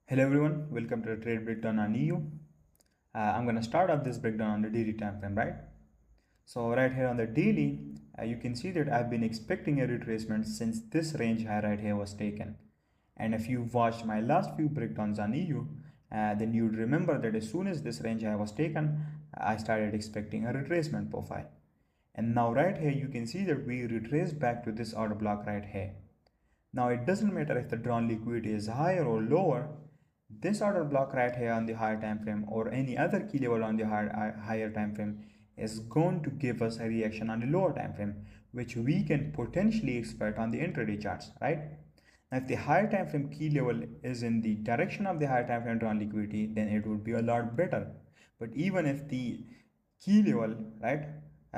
Hello everyone, welcome to the trade breakdown on EU. I'm going to start off this breakdown on the daily time frame, right? So right here on the daily, you can see that I've been expecting a retracement since this range high right here was taken. And if you watched my last few breakdowns on EU, then you'd remember that as soon as this range high was taken, I started expecting a retracement profile. And now right here, you can see that we retraced back to this order block right here. Now it doesn't matter if the drawn liquidity is higher or lower, this order block right here on the higher time frame or any other key level on the higher time frame is going to give us a reaction on the lower time frame, which we can potentially expect on the intraday charts, right? Now, if the higher time frame key level is in the direction of the higher time frame drawn liquidity, then it would be a lot better. But even if the key level, right,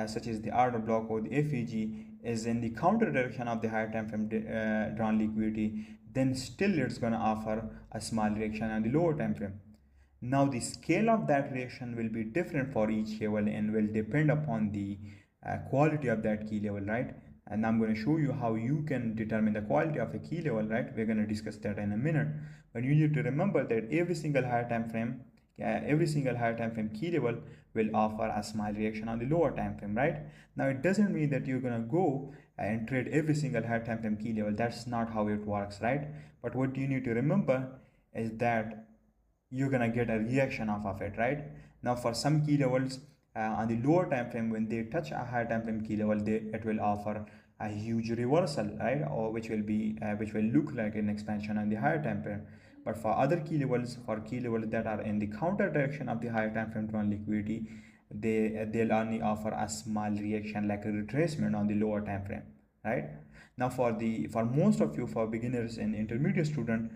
such as the order block or the FEG is in the counter direction of the higher time frame drawn liquidity, then still it's going to offer a small reaction on the lower time frame. Now the scale of that reaction will be different for each level and will depend upon the quality of that key level, right? And I'm going to show you how you can determine the quality of a key level, right? We're going to discuss that in a minute. But you need to remember that every single higher time frame key level will offer a small reaction on the lower time frame, right? Now it doesn't mean that you're going to go and trade every single higher time frame key level. That's not how it works, right? But what you need to remember is that you're gonna get a reaction off of it, right? Now for some key levels on the lower time frame, when they touch a higher time frame key level, it will offer a huge reversal, right? Or which will look like an expansion on the higher time frame. But for other key levels, for key levels that are in the counter direction of the higher time frame drawn liquidity, they'll only offer a small reaction like a retracement on the lower time frame, right? Now for most of you, for beginners and intermediate student,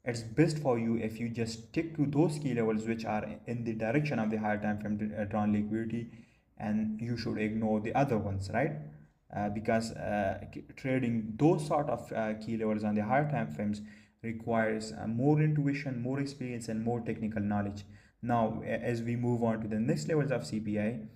it's best for you if you just stick to those key levels which are in the direction of the higher time frame drawn liquidity, and you should ignore the other ones, right? Because trading those sort of key levels on the higher time frames requires more intuition, more experience, and more technical knowledge. Now as we move on to the next levels of CPI,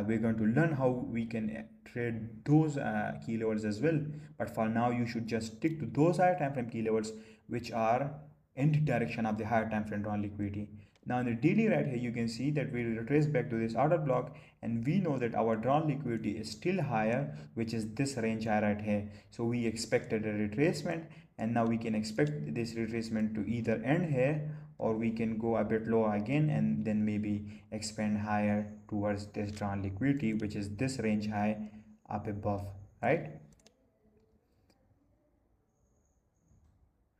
we're going to learn how we can trade those key levels as well. But for now, you should just stick to those higher time frame key levels which are in the direction of the higher time frame drawn liquidity. Now in the daily right here, you can see that we retrace back to this order block, and we know that our drawn liquidity is still higher, which is this range high right here. So we expected a retracement, and now we can expect this retracement to either end here, or we can go a bit lower again and then maybe expand higher towards this drawn liquidity, which is this range high up above, right?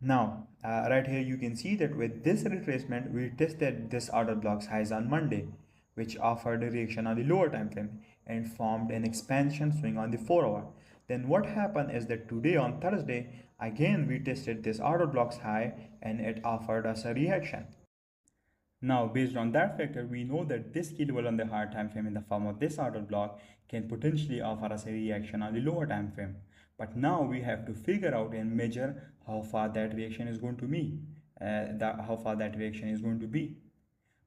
Now, right here you can see that with this retracement, we tested this order block's highs on Monday, which offered a reaction on the lower time frame and formed an expansion swing on the 4-hour. Then what happened is that today on Thursday, again we tested this order block's high and it offered us a reaction. Now, based on that factor, we know that this key level on the higher time frame in the form of this order block can potentially offer us a reaction on the lower time frame. But now we have to figure out and measure how far that reaction is going to be, how far that reaction is going to be.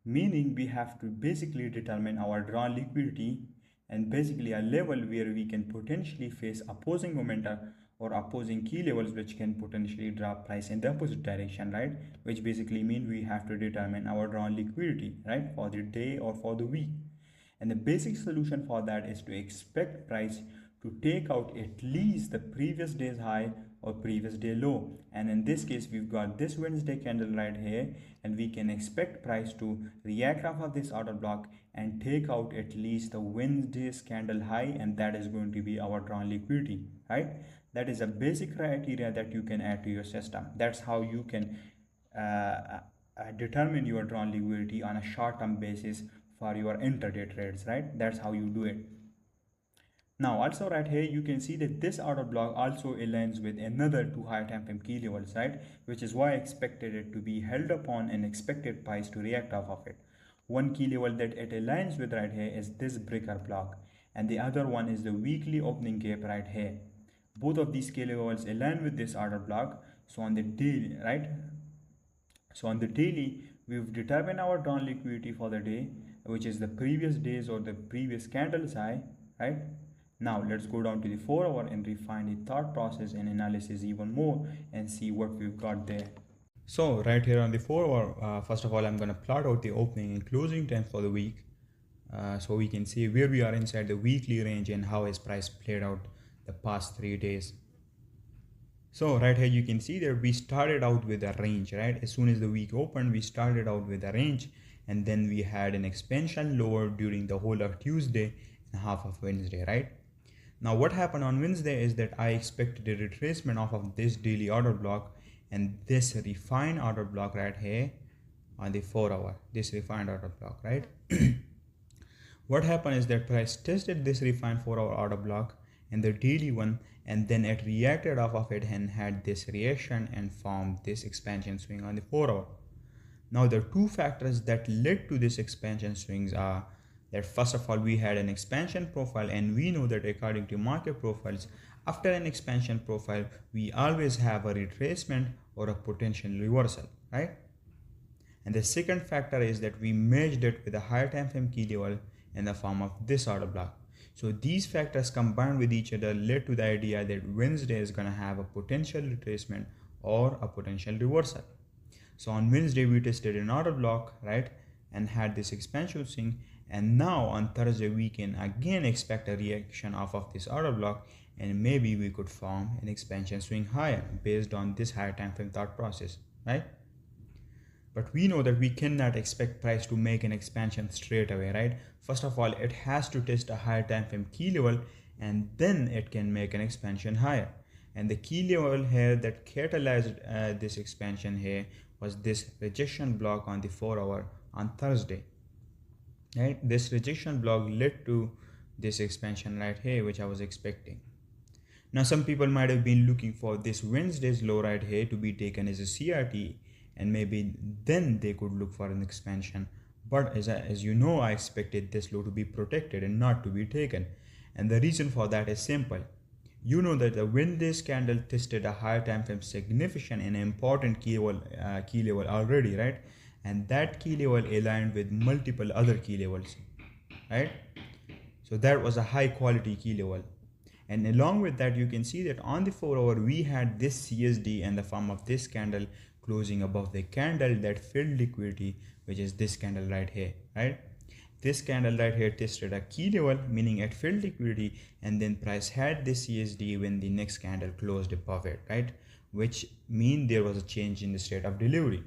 Meaning we have to basically determine our drawn liquidity and basically a level where we can potentially face opposing momentum or opposing key levels which can potentially drop price in the opposite direction, right? Which basically mean we have to determine our drawn liquidity, right, for the day or for the week. And the basic solution for that is to expect price to take out at least the previous day's high or previous day low. And in this case, we've got this Wednesday candle right here, and we can expect price to react off of this order block and take out at least the Wednesday's candle high, and that is going to be our drawn liquidity, right? That is a basic criteria that you can add to your system. That's how you can determine your drawn liquidity on a short-term basis for your intraday trades, right? That's how you do it. Now also right here you can see that this order block also aligns with another two higher time frame key levels, right? Which is why I expected it to be held upon and expected price to react off of it. One key level that it aligns with right here is this breaker block, and the other one is the weekly opening gap right here. Both of these key levels align with this order block. So on the daily, right? So on the daily, we've determined our drawn liquidity for the day, which is the previous days or the previous candles high, right? Now let's go down to the 4-hour and refine the thought process and analysis even more and see what we've got there. So right here on the 4 hour, first of all, I'm going to plot out the opening and closing time for the week. So we can see where we are inside the weekly range and how his price played out the past 3 days. So right here you can see that we started out with a range, right? As soon as the week opened, we started out with a range, and then we had an expansion lower during the whole of Tuesday and half of Wednesday, right? Now what happened on Wednesday is that I expected a retracement off of this daily order block and this refined order block right here on the 4 hour, this refined order block, right? What happened is that price tested this refined 4 hour order block and the daily one, and then it reacted off of it and had this reaction and formed this expansion swing on the 4 hour. Now the two factors that led to this expansion swings are that first of all we had an expansion profile, and we know that according to market profiles, after an expansion profile we always have a retracement or a potential reversal, right? And the second factor is that we merged it with a higher time frame key level in the form of this order block. So these factors combined with each other led to the idea that Wednesday is going to have a potential retracement or a potential reversal. So on Wednesday we tested an order block, right, and had this expansion swing, and now on Thursday we can again expect a reaction off of this order block, and maybe we could form an expansion swing higher based on this higher time frame thought process, right? But we know that we cannot expect price to make an expansion straight away, right? First of all, it has to test a higher time frame key level, and then it can make an expansion higher. And the key level here that catalyzed this expansion here was this rejection block on the 4 hour on Thursday, right? This rejection block led to this expansion right here, which I was expecting. Now some people might have been looking for this Wednesday's low right here to be taken as a CRT, and maybe then they could look for an expansion. But as you know, I expected this low to be protected and not to be taken. And the reason for that is simple. You know that when this candle tested a higher time frame significant and important key level already, right? And that key level aligned with multiple other key levels, right? So that was a high quality key level. And along with that, you can see that on the 4 hour we had this CSD in the form of this candle closing above the candle that filled liquidity, which is this candle right here, right? This candle right here tested a key level, meaning it filled liquidity, and then price had this CSD when the next candle closed above it, right? Which mean there was a change in the state of delivery.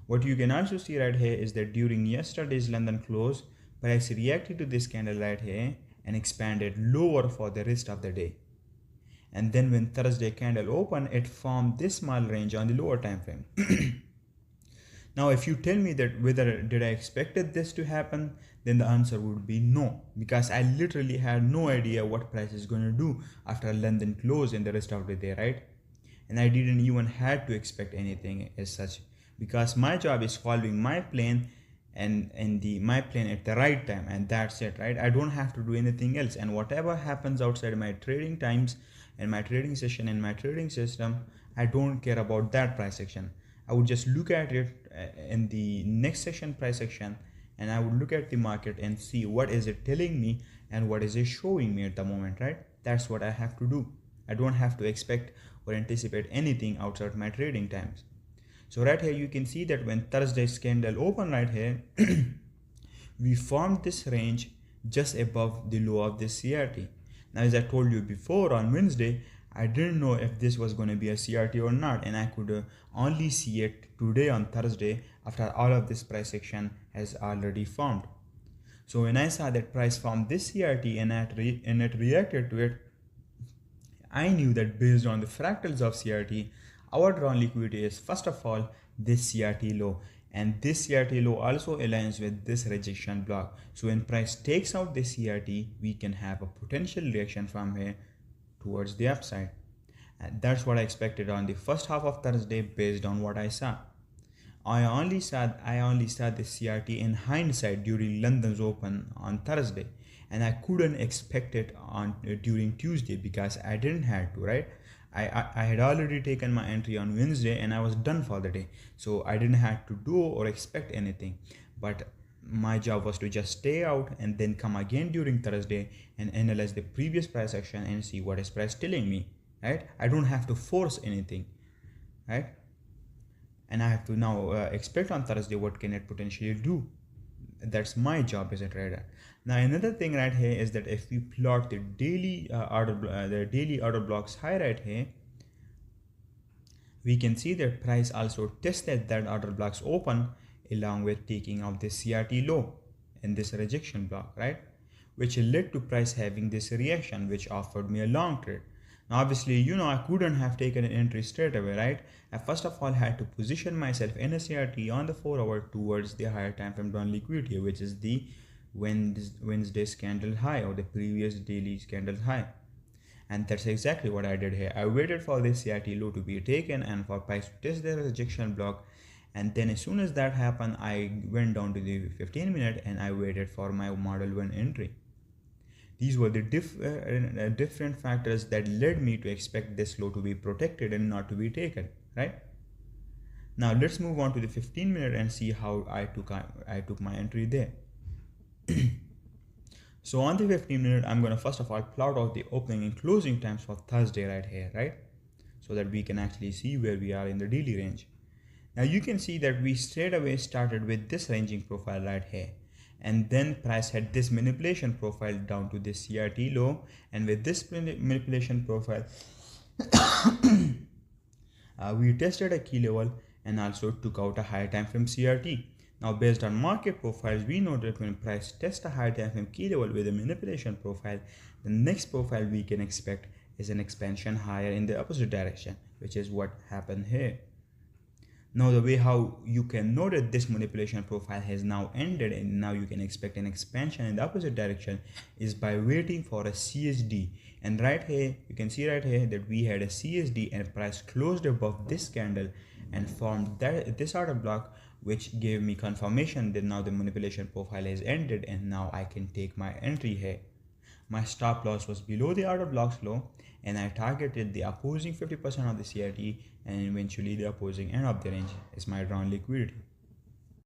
What you can also see right here is that during yesterday's London close, price reacted to this candle right here and expanded lower for the rest of the day. And then when Thursday candle opened, it formed this small range on the lower time frame. Now if you tell me that whether did I expected this to happen, then the answer would be no, because I literally had no idea what price is going to do after London close in the rest of the day, right? And I didn't even had to expect anything as such, because my job is following my plan and my plan at the right time, and that's it, right? I don't have to do anything else, and whatever happens outside my trading times and my trading session and my trading system, I don't care about that price action. I would just look at it in the next session price action, and I would look at the market and see what is it telling me and what is it showing me at the moment, right? That's what I have to do. I don't have to expect or anticipate anything outside my trading times. So right here you can see that when Thursday's candle opened right here, we formed this range just above the low of this CRT. Now as I told you before, on Wednesday I didn't know if this was going to be a CRT or not, and I could only see it today on Thursday after all of this price action has already formed. So when I saw that price formed this CRT and it reacted to it, I knew that based on the fractals of CRT, our drawn liquidity is first of all this CRT low, and this CRT low also aligns with this rejection block. So when price takes out this CRT, we can have a potential reaction from here towards the upside, and that's what I expected on the first half of Thursday based on what I saw. I only saw the CRT in hindsight during London's open on Thursday, and I couldn't expect it on during Tuesday because I didn't have to, right? I had already taken my entry on Wednesday and I was done for the day, so I didn't have to do or expect anything. But my job was to just stay out and then come again during Thursday and analyze the previous price action and see what is price telling me, right? I don't have to force anything, right? and I have to now expect on Thursday what can it potentially do. That's my job, isn't it, right? Now another thing right here is that if we plot the daily order blocks high right here, we can see that price also tested that order blocks open along with taking out this CRT low in this rejection block, right? Which led to price having this reaction, which offered me a long trade. Now obviously, I couldn't have taken an entry straight away, right? I first of all had to position myself in a CRT on the 4 hour towards the higher time frame down liquidity, which is the Wednesday's candle high or the previous daily candle high. And that's exactly what I did here. I waited for this CRT low to be taken and for price to test the rejection block, and then as soon as that happened, I went down to the 15-minute and I waited for my model 1 entry. These were the different factors that led me to expect this low to be protected and not to be taken, right? Now let's move on to the 15-minute and see how I took my entry there. So on the 15-minute, I'm going to first of all plot out the opening and closing times for Thursday right here, right? So that we can actually see where we are in the daily range. Now you can see that we straight away started with this ranging profile right here. And then price had this manipulation profile down to this CRT low. And with this manipulation profile, we tested a key level and also took out a higher time frame CRT. Now based on market profiles, we know that when price tests a higher time frame key level with a manipulation profile, the next profile we can expect is an expansion higher in the opposite direction, which is what happened here. Now the way how you can know that this manipulation profile has now ended and now you can expect an expansion in the opposite direction is by waiting for a CSD. And right here, you can see right here that we had a CSD and price closed above this candle and formed this order block, which gave me confirmation that now the manipulation profile has ended and now I can take my entry here. My stop loss was below the order block's low and I targeted the opposing 50% of the CRT and eventually the opposing end of the range is my drawn liquidity.